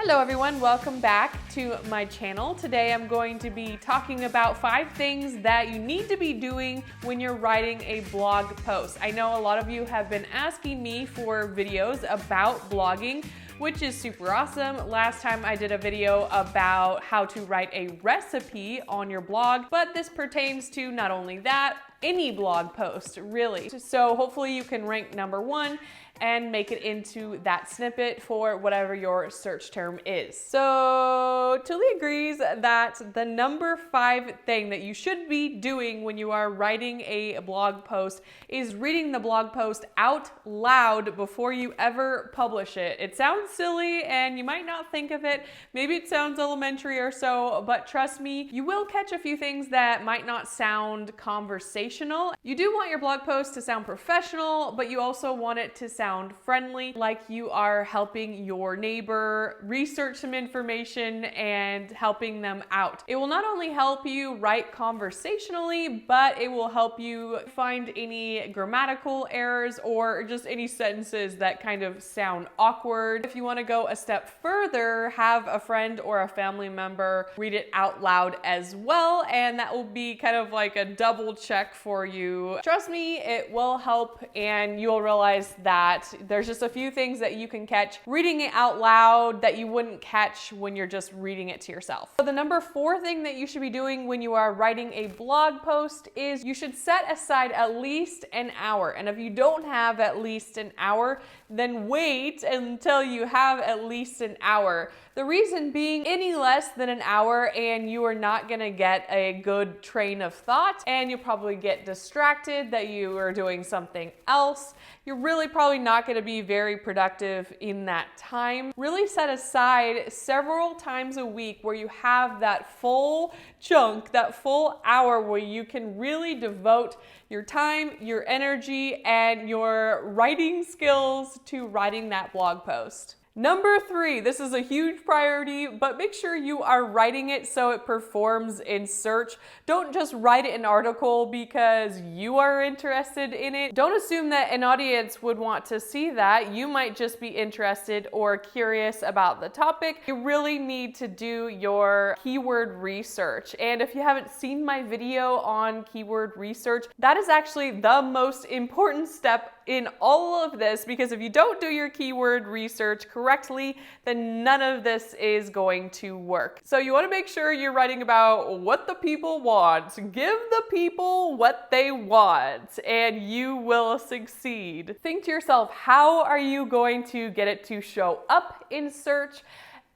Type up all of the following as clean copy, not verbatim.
Hello everyone, welcome back to my channel. Today I'm going to be talking about 5 things that you need to be doing when you're writing a blog post. I know a lot of you have been asking me for videos about blogging, which is super awesome. Last time I did a video about how to write a recipe on your blog, but this pertains to not only that, any blog post really. So hopefully you can rank number 1 and make it into that snippet for whatever your search term is. So Tully agrees that the number 5 thing that you should be doing when you are writing a blog post is reading the blog post out loud before you ever publish it. It sounds silly and you might not think of it. Maybe it sounds elementary or so, but trust me, you will catch a few things that might not sound conversational. You do want your blog post to sound professional, but you also want it to sound friendly, like you are helping your neighbor research some information and helping them out. It will not only help you write conversationally, but it will help you find any grammatical errors or just any sentences that kind of sound awkward. If you want to go a step further, have a friend or a family member read it out loud as well, and that will be kind of like a double check for you. Trust me, it will help, and you'll realize that there's just a few things that you can catch reading it out loud that you wouldn't catch when you're just reading it to yourself. So the number 4 thing that you should be doing when you are writing a blog post is you should set aside at least an hour. And if you don't have at least an hour, then wait until you have at least an hour. The reason being, any less than an hour and you are not gonna get a good train of thought, and you'll probably get distracted that you are doing something else. You're really probably not gonna be very productive in that time. Really set aside several times a week where you have that full chunk, that full hour where you can really devote your time, your energy, and your writing skills to writing that blog post. Number 3, this is a huge priority, but make sure you are writing it so it performs in search. Don't just write an article because you are interested in it. Don't assume that an audience would want to see that. You might just be interested or curious about the topic. You really need to do your keyword research. And if you haven't seen my video on keyword research, that is actually the most important step in all of this, because if you don't do your keyword research correctly, then none of this is going to work. So you want to make sure you're writing about what the people want. Give the people what they want and you will succeed. Think to yourself, how are you going to get it to show up in search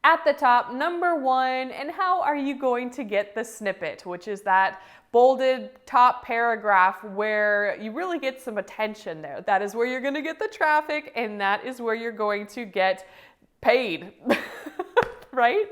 at the top, number 1, and how are you going to get the snippet, which is that bolded top paragraph where you really get some attention there. That is where you're going to get the traffic, and that is where you're going to get paid. Right?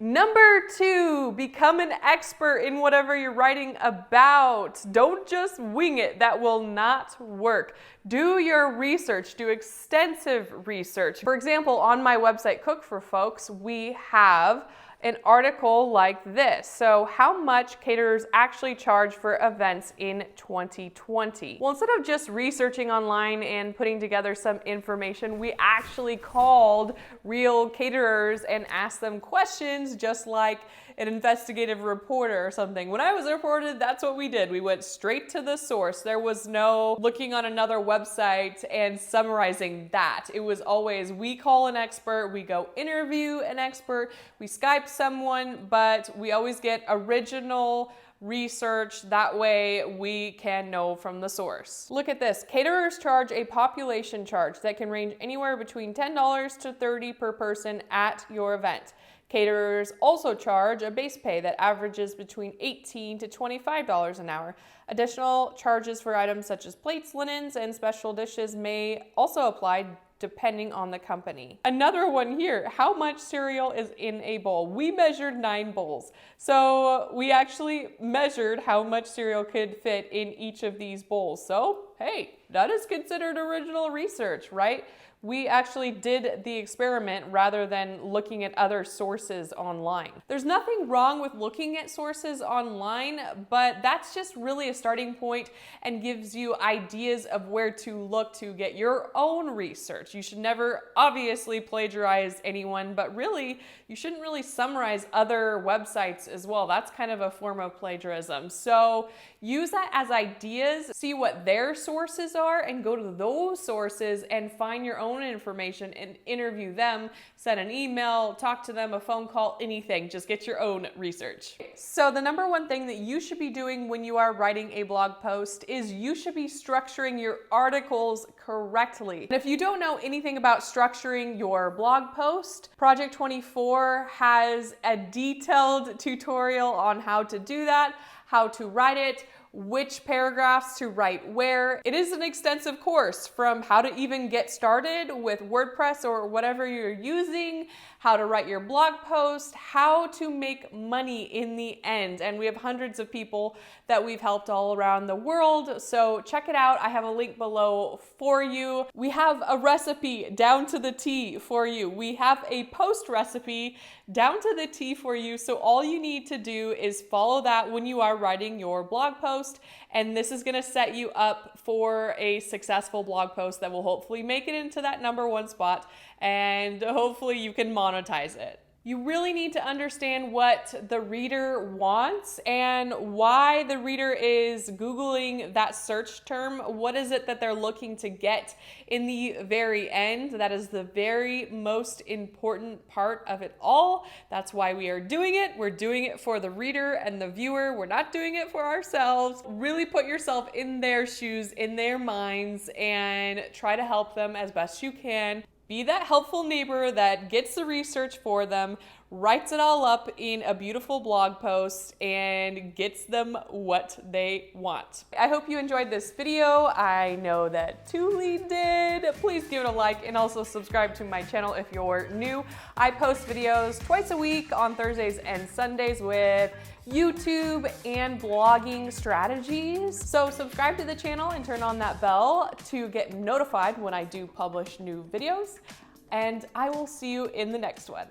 Number 2, become an expert in whatever you're writing about. Don't just wing it. That will not work. Do your research. Do extensive research. For example, on my website, Cook for Folks, we have an article like this. So how much caterers actually charge for events in 2020? Well, instead of just researching online and putting together some information, we actually called real caterers and asked them questions just like an investigative reporter or something. When I was reported, that's what we did. We went straight to the source. There was no looking on another website and summarizing that. It was always, we call an expert, we go interview an expert, we Skype someone, but we always get original research. That way we can know from the source. Look at this. Caterers charge a population charge that can range anywhere between $10 to $30 per person at your event. Caterers also charge a base pay that averages between $18 to $25 an hour. Additional charges for items such as plates, linens, and special dishes may also apply depending on the company. Another one here, how much cereal is in a bowl? We measured 9 bowls. So we actually measured how much cereal could fit in each of these bowls. So, hey, that is considered original research, right? We actually did the experiment rather than looking at other sources online. There's nothing wrong with looking at sources online, but that's just really a starting point and gives you ideas of where to look to get your own research. You should never obviously plagiarize anyone, but really, you shouldn't really summarize other websites as well. That's kind of a form of plagiarism. So use that as ideas, see what their sources are, and go to those sources and find your own information and interview them, send an email, talk to them, a phone call, anything. Just get your own research. So the number one thing that you should be doing when you are writing a blog post is you should be structuring your articles correctly. And if you don't know anything about structuring your blog post, Project 24 has a detailed tutorial on how to do that, how to write it, which paragraphs to write where. It is an extensive course from how to even get started with WordPress or whatever you're using, how to write your blog post, how to make money in the end. And we have hundreds of people that we've helped all around the world. So check it out. I have a link below for you. We have a recipe down to the T for you. We have a post recipe down to the T for you. So all you need to do is follow that when you are writing your blog post. And this is going to set you up for a successful blog post that will hopefully make it into that #1 spot, and hopefully you can monetize it. You really need to understand what the reader wants and why the reader is Googling that search term. What is it that they're looking to get in the very end? That is the very most important part of it all. That's why we are doing it. We're doing it for the reader and the viewer. We're not doing it for ourselves. Really put yourself in their shoes, in their minds, and try to help them as best you can. Be that helpful neighbor that gets the research for them, writes it all up in a beautiful blog post, and gets them what they want. I hope you enjoyed this video. I know that Thule did. Please give it a like and also subscribe to my channel if you're new. I post videos twice a week on Thursdays and Sundays with YouTube and blogging strategies. So subscribe to the channel and turn on that bell to get notified when I do publish new videos. And I will see you in the next one.